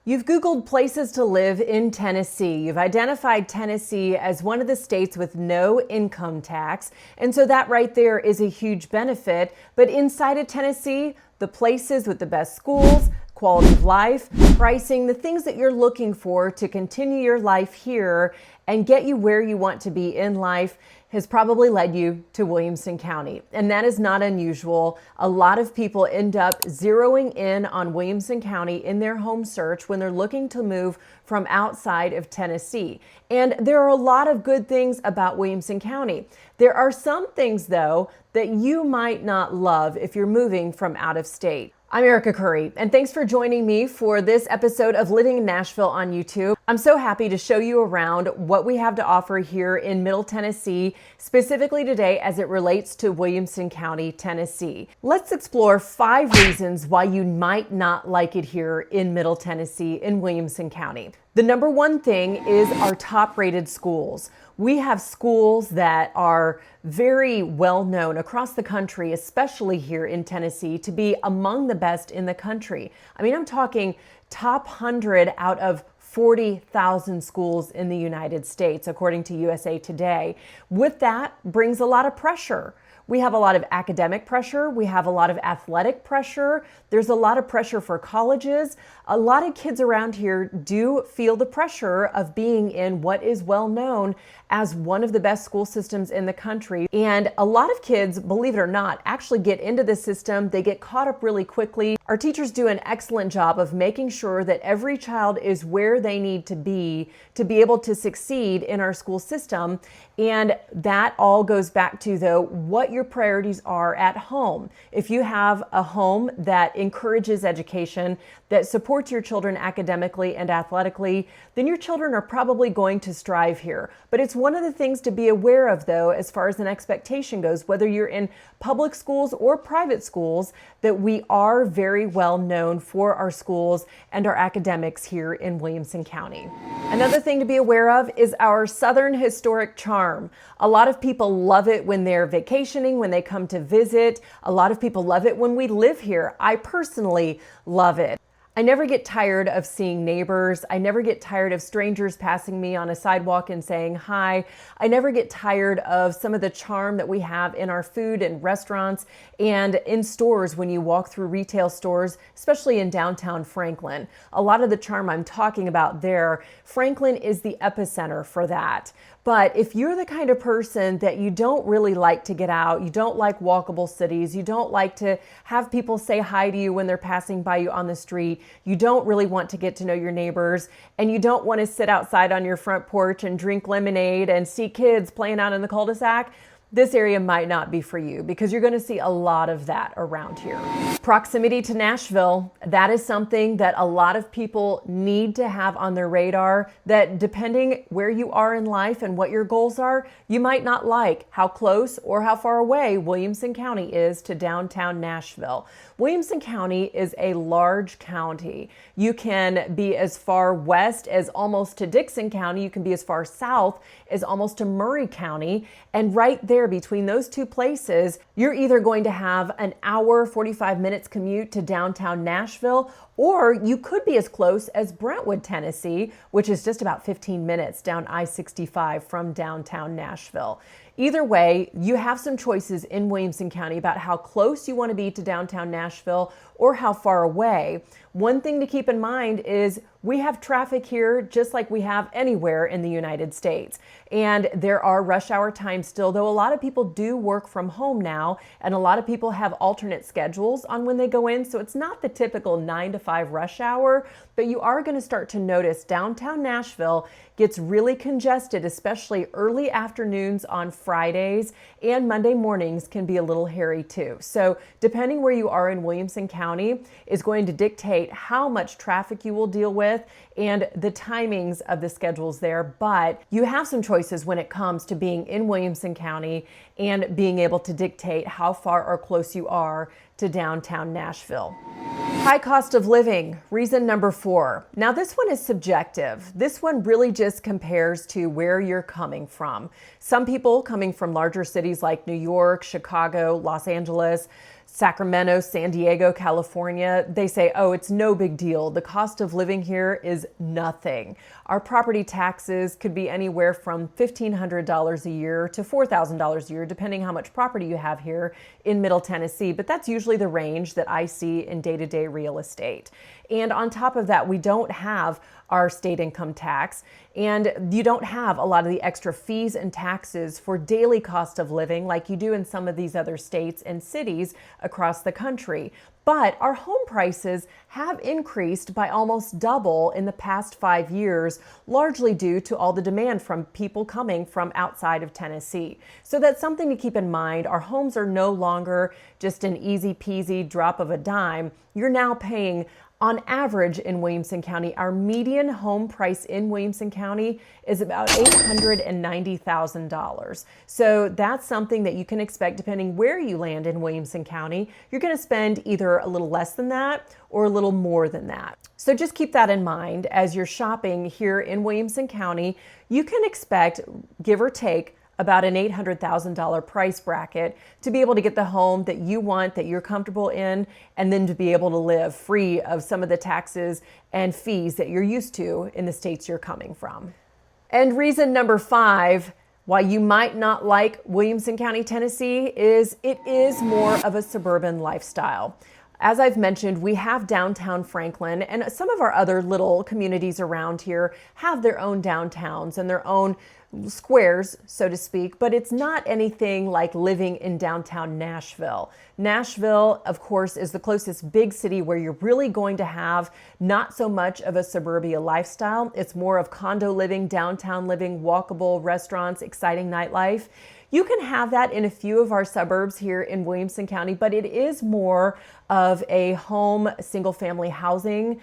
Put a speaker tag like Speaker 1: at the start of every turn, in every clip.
Speaker 1: You've Googled places to live in Tennessee. You've identified Tennessee as one of the states with no income tax. And so that right there is a huge benefit. But inside of Tennessee, the places with the best schools, quality of life, pricing, the things that you're looking for to continue your life here and get you where you want to be in life has probably led you to Williamson County. And that is not unusual. A lot of people end up zeroing in on Williamson County in their home search when they're looking to move from outside of Tennessee. And there are a lot of good things about Williamson County. There are some things, though, that you might not love if you're moving from out of state. I'm Erika Kurre, and thanks for joining me for this episode of Living in Nashville on YouTube. I'm so happy to show you around what we have to offer here in Middle Tennessee, specifically today as it relates to Williamson County, Tennessee. Let's explore 5 reasons why you might not like it here in Middle Tennessee in Williamson County. The number one thing is our top-rated schools. We have schools that are very well known across the country, especially here in Tennessee, to be among the best in the country. I mean, I'm talking top 100 out of 40,000 schools in the United States, according to USA Today. With that brings a lot of pressure. We have a lot of academic pressure. We have a lot of athletic pressure. There's a lot of pressure for colleges. A lot of kids around here do feel the pressure of being in what is well known as one of the best school systems in the country. And a lot of kids, believe it or not, actually get into the system. They get caught up really quickly. Our teachers do an excellent job of making sure that every child is where they need to be able to succeed in our school system. And that all goes back to, though, what your priorities are at home. If you have a home that encourages education, that supports your children academically and athletically, then your children are probably going to strive here. But it's one of the things to be aware of, though, as far as an expectation goes, whether you're in public schools or private schools, that we are very well known for our schools and our academics here in Williamson County. Another thing to be aware of is our Southern historic charm. A lot of people love it when they're vacationing, when they come to visit. A lot of people love it when we live here. I personally love it. I never get tired of seeing neighbors. I never get tired of strangers passing me on a sidewalk and saying hi. I never get tired of some of the charm that we have in our food and restaurants and in stores when you walk through retail stores, especially in downtown Franklin. A lot of the charm I'm talking about there, Franklin is the epicenter for that. But if you're the kind of person that you don't really like to get out, you don't like walkable cities, you don't like to have people say hi to you when they're passing by you on the street, you don't really want to get to know your neighbors, and you don't want to sit outside on your front porch and drink lemonade and see kids playing out in the cul-de-sac, this area might not be for you because you're going to see a lot of that around here. Proximity to Nashville, that is something that a lot of people need to have on their radar, that depending where you are in life and what your goals are, you might not like how close or how far away Williamson County is to downtown Nashville. Williamson County is a large county. You can be as far west as almost to Dickson County. You can be as far south as almost to Murray County. And right there between those two places, you're either going to have an hour, 45 minutes commute to downtown Nashville, or you could be as close as Brentwood, Tennessee, which is just about 15 minutes down I-65 from downtown Nashville. Either way, you have some choices in Williamson County about how close you want to be to downtown Nashville or how far away. One thing to keep in mind is we have traffic here just like we have anywhere in the United States. And there are rush hour times still, though a lot of people do work from home now, and a lot of people have alternate schedules on when they go in. So it's not the typical 9 to 5 rush hour, but you are going to start to notice downtown Nashville gets really congested, especially early afternoons on Fridays, and Monday mornings can be a little hairy too. So depending where you are in Williamson County is going to dictate how much traffic you will deal with and the timings of the schedules there. But you have some choices when it comes to being in Williamson County and being able to dictate how far or close you are to downtown Nashville. High cost of living, reason number 4. Now this one is subjective. This one really just compares to where you're coming from. Some people coming from larger cities like New York, Chicago, Los Angeles, Sacramento, San Diego, California, they say, oh, it's no big deal. The cost of living here is nothing. Our property taxes could be anywhere from $1,500 a year to $4,000 a year, depending how much property you have here in Middle Tennessee. But that's usually the range that I see in day-to-day real estate. And on top of that, we don't have our state income tax, and you don't have a lot of the extra fees and taxes for daily cost of living like you do in some of these other states and cities across the country. But our home prices have increased by almost double in the past 5 years, largely due to all the demand from people coming from outside of Tennessee. So that's something to keep in mind. Our homes are no longer just an easy peasy drop of a dime. You're now paying, on average in Williamson County, our median home price in Williamson County is about $890,000. So that's something that you can expect depending where you land in Williamson County. You're going to spend either a little less than that or a little more than that. So just keep that in mind as you're shopping here in Williamson County. You can expect, give or take, about an $800,000 price bracket to be able to get the home that you want, that you're comfortable in, and then to be able to live free of some of the taxes and fees that you're used to in the states you're coming from. And reason number 5 why you might not like Williamson County, Tennessee, is it is more of a suburban lifestyle. As I've mentioned, we have downtown Franklin, and some of our other little communities around here have their own downtowns and their own squares, so to speak, but it's not anything like living in downtown Nashville. Nashville, of course, is the closest big city where you're really going to have not so much of a suburbia lifestyle. It's more of condo living, downtown living, walkable restaurants, exciting nightlife. You can have that in a few of our suburbs here in Williamson County, but it is more of a home, single family housing,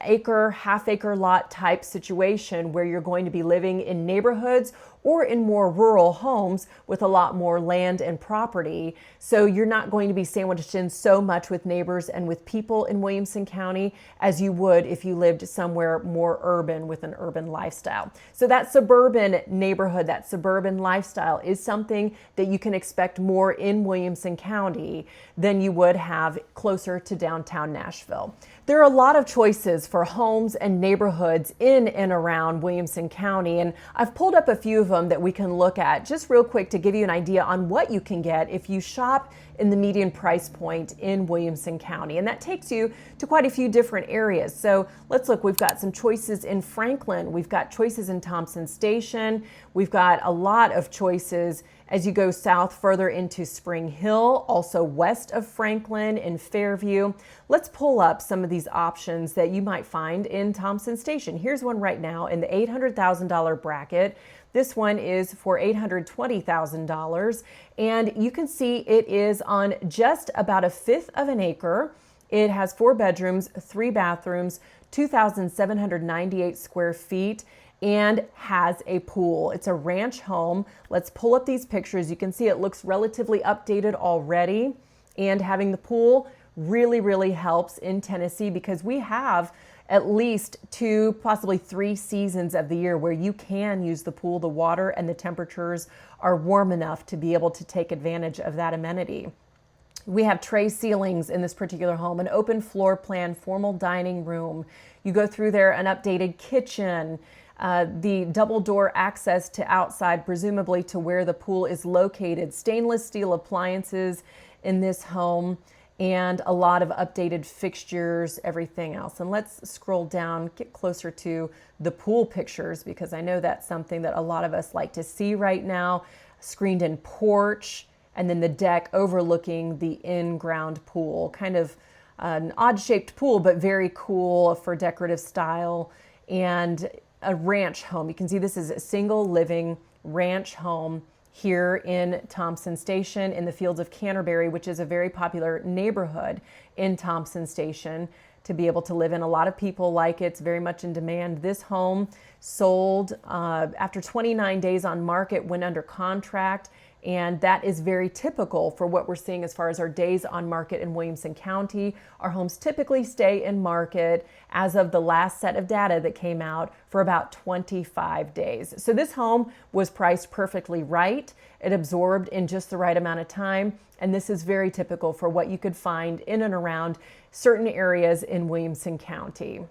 Speaker 1: acre, half acre lot type situation where you're going to be living in neighborhoods or in more rural homes with a lot more land and property. So you're not going to be sandwiched in so much with neighbors and with people in Williamson County as you would if you lived somewhere more urban with an urban lifestyle. So that suburban neighborhood, that suburban lifestyle is something that you can expect more in Williamson County than you would have closer to downtown Nashville. There are a lot of choices for homes and neighborhoods in and around Williamson County, and I've pulled up a few of them that we can look at just real quick to give you an idea on what you can get if you shop in the median price point in Williamson County. And that takes you to quite a few different areas. So let's look. We've got some choices in Franklin. We've got choices in Thompson Station. We've got a lot of choices as you go south further into Spring Hill, also west of Franklin in Fairview. Let's pull up some of these options that you might find in Thompson Station. Here's one right now in the $800,000 bracket. This one is for $820,000, and you can see it is on just about a fifth of an acre. It has 4 bedrooms, 3 bathrooms, 2,798 square feet, and has a pool. It's a ranch home. Let's pull up these pictures. You can see it looks relatively updated already, and having the pool really helps in Tennessee because we have at least 2, possibly 3 seasons of the year where you can use the pool. The water and the temperatures are warm enough to be able to take advantage of that amenity. We have tray ceilings in this particular home, an open floor plan, formal dining room. You go through there, an updated kitchen, the double door access to outside, presumably to where the pool is located, stainless steel appliances in this home, and a lot of updated fixtures, everything else. And let's scroll down, get closer to the pool pictures because I know that's something that a lot of us like to see right now. Screened in porch, and then the deck overlooking the in-ground pool. Kind of an odd-shaped pool, but very cool for decorative style. And a ranch home. You can see this is a single living ranch home here in Thompson Station in the Fields of Canterbury, which is a very popular neighborhood in Thompson Station to be able to live in. A lot of people like it. It's very much in demand. This home sold after 29 days on market, went under contract, And that is very typical for what we're seeing as far as our days on market in Williamson County. Our homes typically stay in market as of the last set of data that came out for about 25 days. So this home was priced perfectly right. It absorbed in just the right amount of time. And this is very typical for what you could find in and around certain areas in Williamson County.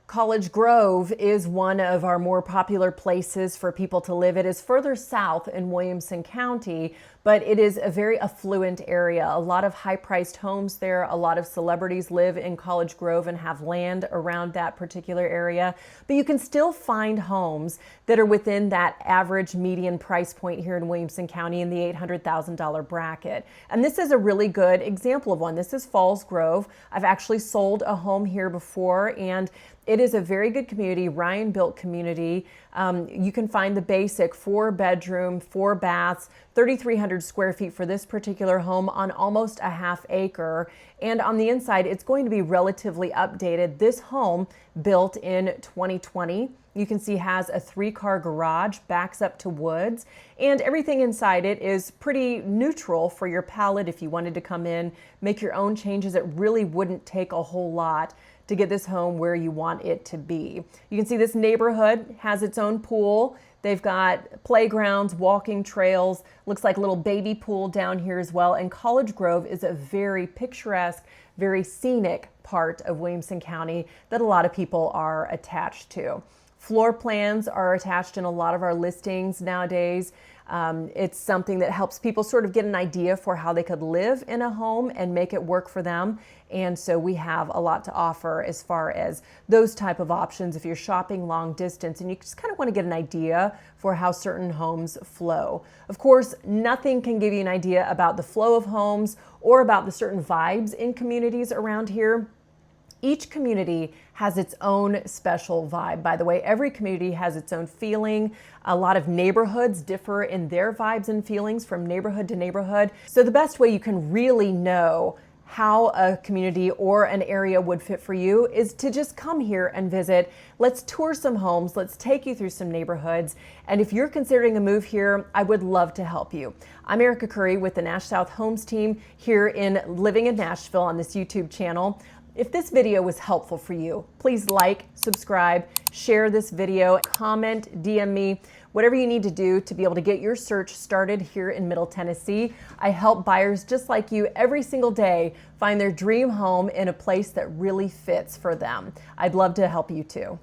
Speaker 1: College Grove is one of our more popular places for people to live. It is further south in Williamson County, but it is a very affluent area. A lot of high-priced homes there. A lot of celebrities live in College Grove and have land around that particular area. But you can still find homes that are within that average median price point here in Williamson County in the $800,000 bracket. And this is a really good example of one. This is Falls Grove. I've actually sold a home here before, and it is a very good community, Ryan-built community. You can find the basic 4-bedroom, 4 baths, 3,300 square feet for this particular home on almost a half acre. And on the inside, it's going to be relatively updated. This home built in 2020. You can see has a 3-car garage, backs up to woods, and everything inside it is pretty neutral for your palate. If you wanted to come in, make your own changes, it really wouldn't take a whole lot to get this home where you want it to be. You can see this neighborhood has its own pool. They've got playgrounds, walking trails, looks like a little baby pool down here as well. And College Grove is a very picturesque, very scenic part of Williamson County that a lot of people are attached to. Floor plans are attached in a lot of our listings nowadays. It's something that helps people sort of get an idea for how they could live in a home and make it work for them. And so we have a lot to offer as far as those type of options if you're shopping long distance and you just kind of want to get an idea for how certain homes flow. Of course, nothing can give you an idea about the flow of homes or about the certain vibes in communities around here. Each community has its own special vibe. By the way, every community has its own feeling. A lot of neighborhoods differ in their vibes and feelings from neighborhood to neighborhood. So the best way you can really know how a community or an area would fit for you is to just come here and visit. Let's tour some homes. Let's take you through some neighborhoods. And if you're considering a move here, I would love to help you. I'm Erika Kurre with the Nash South Homes team here in Living in Nashville on this YouTube channel. If this video was helpful for you, please like, subscribe, share this video, comment, DM me, whatever you need to do to be able to get your search started here in Middle Tennessee. I help buyers just like you every single day find their dream home in a place that really fits for them. I'd love to help you too.